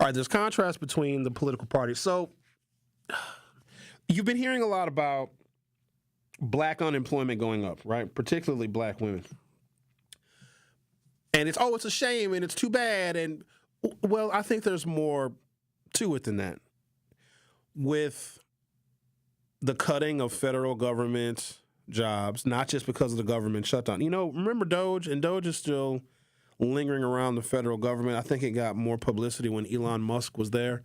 All right, there's contrast between the political parties. So you've been hearing a lot about black unemployment going up, right? Particularly black women. And it's a shame and it's too bad. And well, I think there's more to it than that. With the cutting of federal government jobs, not just because of the government shutdown. Remember Doge? And Doge is still lingering around the federal government. I think it got more publicity when Elon Musk was there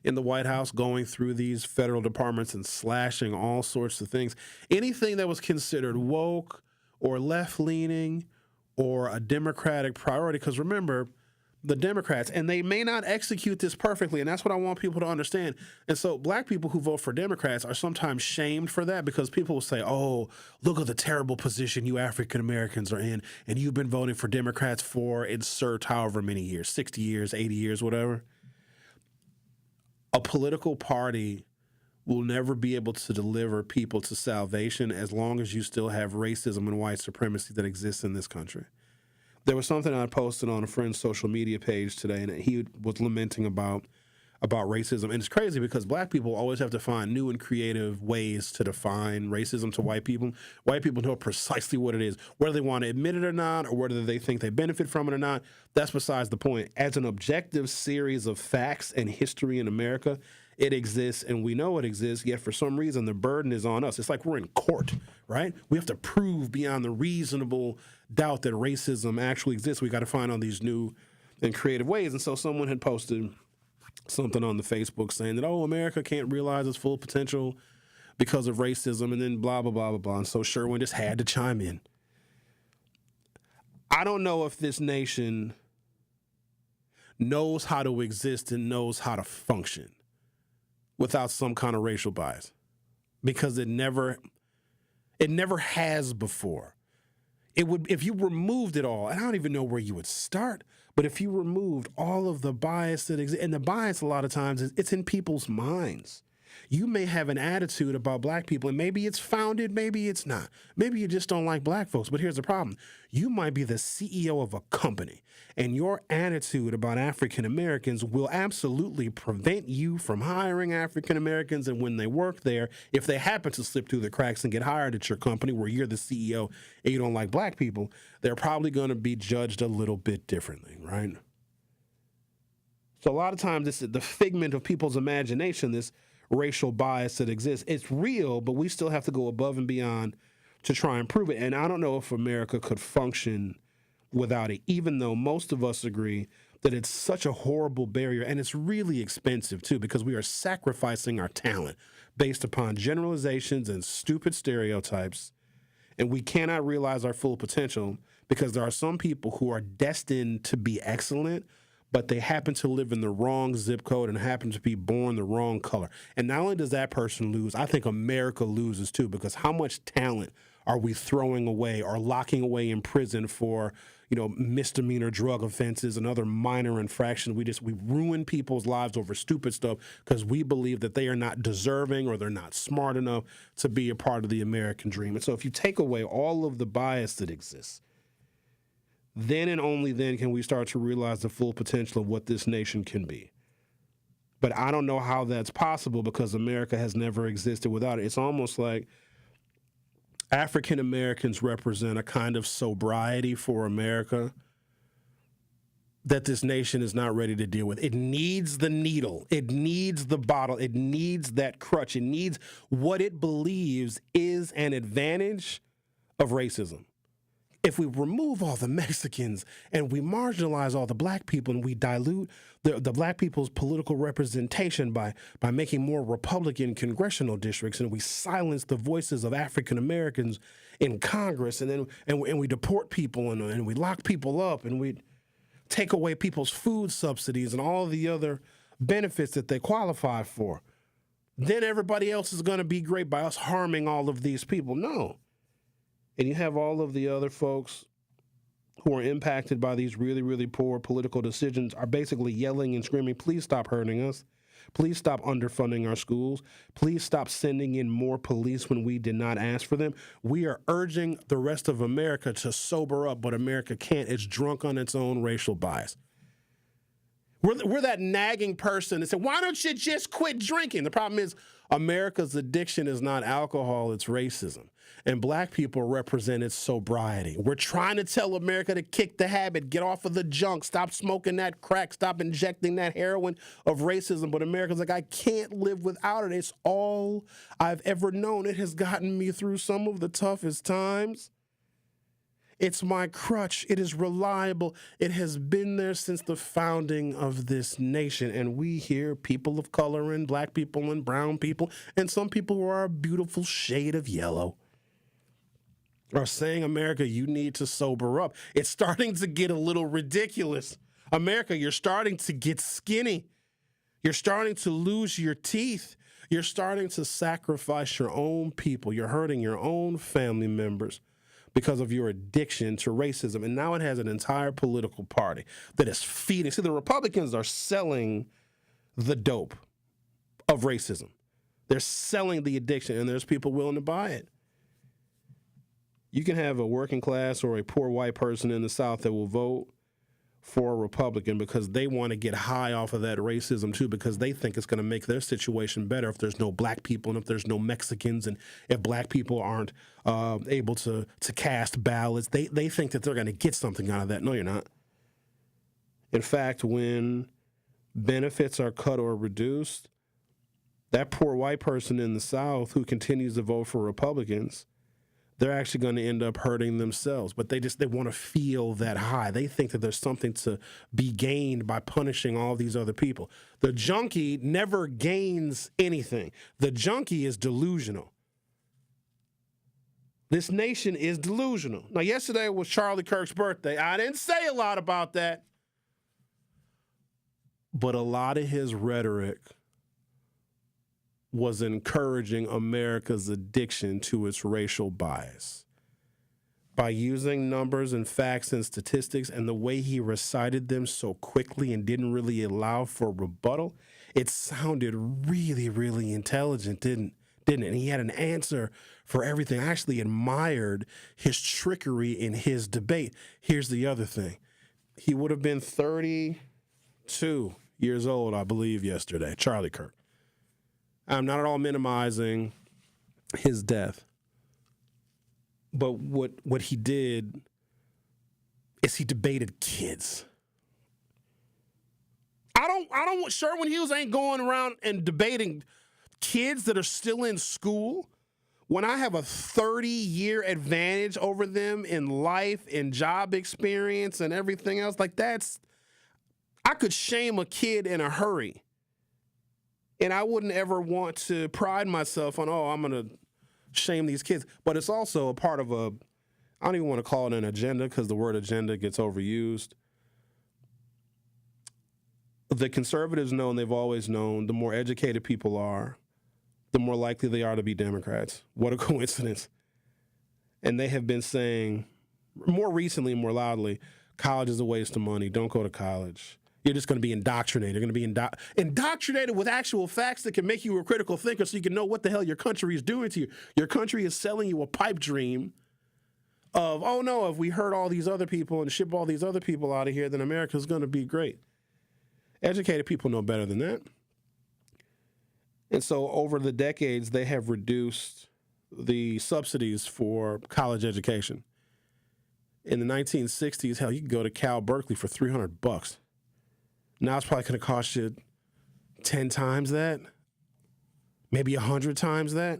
in the White House going through these federal departments and slashing all sorts of things. Anything that was considered woke or left-leaning or a Democratic priority, because remember, the Democrats, and they may not execute this perfectly, and that's what I want people to understand. And so black people who vote for Democrats are sometimes shamed for that because people will say, oh, look at the terrible position you African Americans are in, and you've been voting for Democrats for insert however many years, 60 years, 80 years, whatever. A political party will never be able to deliver people to salvation as long as you still have racism and white supremacy that exists in this country. There was something I posted on a friend's social media page today, and he was lamenting about racism. And it's crazy because black people always have to find new and creative ways to define racism to white people. White people know precisely what it is, whether they want to admit it or not, or whether they think they benefit from it or not. That's besides the point. As an objective series of facts and history in America, it exists, and we know it exists, yet for some reason the burden is on us. It's like we're in court, right? We have to prove beyond the reasonable doubt that racism actually exists. We got to find all these new and creative ways. And so someone had posted something on the Facebook saying that, oh, America can't realize its full potential because of racism, and then blah, blah, blah, blah, blah. And so Sherwin just had to chime in. I don't know if this nation knows how to exist and knows how to function without some kind of racial bias, because it never has before. It would, if you removed it all, and I don't even know where you would start, but if you removed all of the bias that exists, and the bias a lot of times it's in people's minds. You may have an attitude about black people, and maybe it's founded, maybe it's not. Maybe you just don't like black folks, but here's the problem. You might be the CEO of a company, and your attitude about African Americans will absolutely prevent you from hiring African Americans, and when they work there, if they happen to slip through the cracks and get hired at your company where you're the CEO and you don't like black people, they're probably going to be judged a little bit differently, right? So a lot of times this is the figment of people's imagination, this racial bias that exists. It's real, but we still have to go above and beyond to try and prove it. And I don't know if America could function without it, even though most of us agree that it's such a horrible barrier, and it's really expensive too, because we are sacrificing our talent based upon generalizations and stupid stereotypes, and we cannot realize our full potential because there are some people who are destined to be excellent, but they happen to live in the wrong zip code and happen to be born the wrong color. And not only does that person lose, I think America loses too, because how much talent are we throwing away or locking away in prison for, misdemeanor drug offenses and other minor infractions? We ruin people's lives over stupid stuff because we believe that they are not deserving or they're not smart enough to be a part of the American dream. And so if you take away all of the bias that exists, then and only then can we start to realize the full potential of what this nation can be. But I don't know how that's possible because America has never existed without it. It's almost like African Americans represent a kind of sobriety for America that this nation is not ready to deal with. It needs the needle. It needs the bottle. It needs that crutch. It needs what it believes is an advantage of racism. If we remove all the Mexicans and we marginalize all the black people and we dilute the black people's political representation by making more Republican congressional districts, and we silence the voices of African Americans in Congress, and we deport people and we lock people up and we take away people's food subsidies and all the other benefits that they qualify for, then everybody else is going to be great by us harming all of these people. No. And you have all of the other folks who are impacted by these really, really poor political decisions are basically yelling and screaming, please stop hurting us. Please stop underfunding our schools. Please stop sending in more police when we did not ask for them. We are urging the rest of America to sober up, but America can't. It's drunk on its own racial bias. We're that nagging person that said, why don't you just quit drinking? The problem is America's addiction is not alcohol, it's racism. And black people represent its sobriety. We're trying to tell America to kick the habit, get off of the junk, stop smoking that crack, stop injecting that heroin of racism. But America's like, I can't live without it. It's all I've ever known. It has gotten me through some of the toughest times. It's my crutch. It is reliable. It has been there since the founding of this nation. And we here, people of color and black people and brown people, and some people who are a beautiful shade of yellow, are saying, America, you need to sober up. It's starting to get a little ridiculous. America, you're starting to get skinny. You're starting to lose your teeth. You're starting to sacrifice your own people. You're hurting your own family members because of your addiction to racism. And now it has an entire political party that is feeding. See, the Republicans are selling the dope of racism. They're selling the addiction, and there's people willing to buy it. You can have a working class or a poor white person in the South that will vote for a Republican because they want to get high off of that racism too, because they think it's going to make their situation better if there's no black people and if there's no Mexicans and if black people aren't able to cast ballots. They think that they're going to get something out of that. No, you're not. In fact, when benefits are cut or reduced, that poor white person in the South who continues to vote for Republicans, they're actually going to end up hurting themselves. But they want to feel that high. They think that there's something to be gained by punishing all these other people. The junkie never gains anything. The junkie is delusional. This nation is delusional. Now, yesterday was Charlie Kirk's birthday. I didn't say a lot about that. But a lot of his rhetoric was encouraging America's addiction to its racial bias. By using numbers and facts and statistics and the way he recited them so quickly and didn't really allow for rebuttal, it sounded really, really intelligent, didn't it? And he had an answer for everything. I actually admired his trickery in his debate. Here's the other thing. He would have been 32 years old, I believe, yesterday, Charlie Kirk. I'm not at all minimizing his death, but what he did is he debated kids. Sherwin Hughes ain't going around and debating kids that are still in school when I have a 30-year advantage over them in life, in job experience, and everything else. Like I could shame a kid in a hurry. And I wouldn't ever want to pride myself on, I'm going to shame these kids. But it's also a part of I don't even want to call it an agenda because the word agenda gets overused. The conservatives know, and they've always known, the more educated people are, the more likely they are to be Democrats. What a coincidence. And they have been saying more recently, more loudly, college is a waste of money. Don't go to college. You're just going to be indoctrinated. You're going to be indoctrinated with actual facts that can make you a critical thinker so you can know what the hell your country is doing to you. Your country is selling you a pipe dream of, oh, no, if we hurt all these other people and ship all these other people out of here, then America's going to be great. Educated people know better than that. And so over the decades, they have reduced the subsidies for college education. In the 1960s, hell, you could go to Cal Berkeley for $300. Now it's probably going to cost you 10 times that, maybe 100 times that.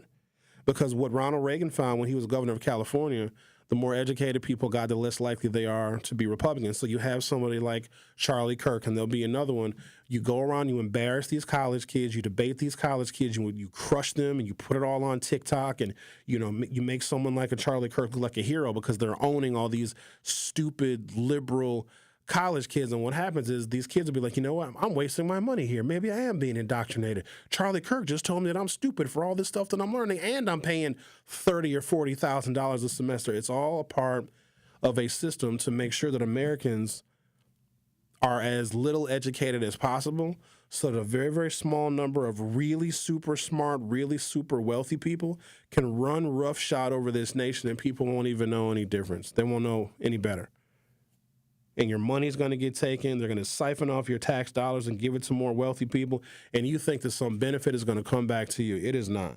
Because what Ronald Reagan found when he was governor of California, the more educated people got, the less likely they are to be Republicans. So you have somebody like Charlie Kirk, and there'll be another one. You go around, you embarrass these college kids, you debate these college kids, you crush them, and you put it all on TikTok, and you make someone like a Charlie Kirk look like a hero because they're owning all these stupid liberal college kids. And what happens is these kids will be like, you know what, I'm wasting my money here. Maybe I am being indoctrinated. Charlie Kirk just told me that I'm stupid for all this stuff that I'm learning, and I'm paying $30,000 or $40,000 a semester. It's all a part of a system to make sure that Americans are as little educated as possible so that a very, very small number of really super smart, really super wealthy people can run roughshod over this nation and people won't even know any difference. They won't know any better. and your money's going to get taken. They're going to siphon off your tax dollars and give it to more wealthy people, and you think that some benefit is going to come back to you. It is not.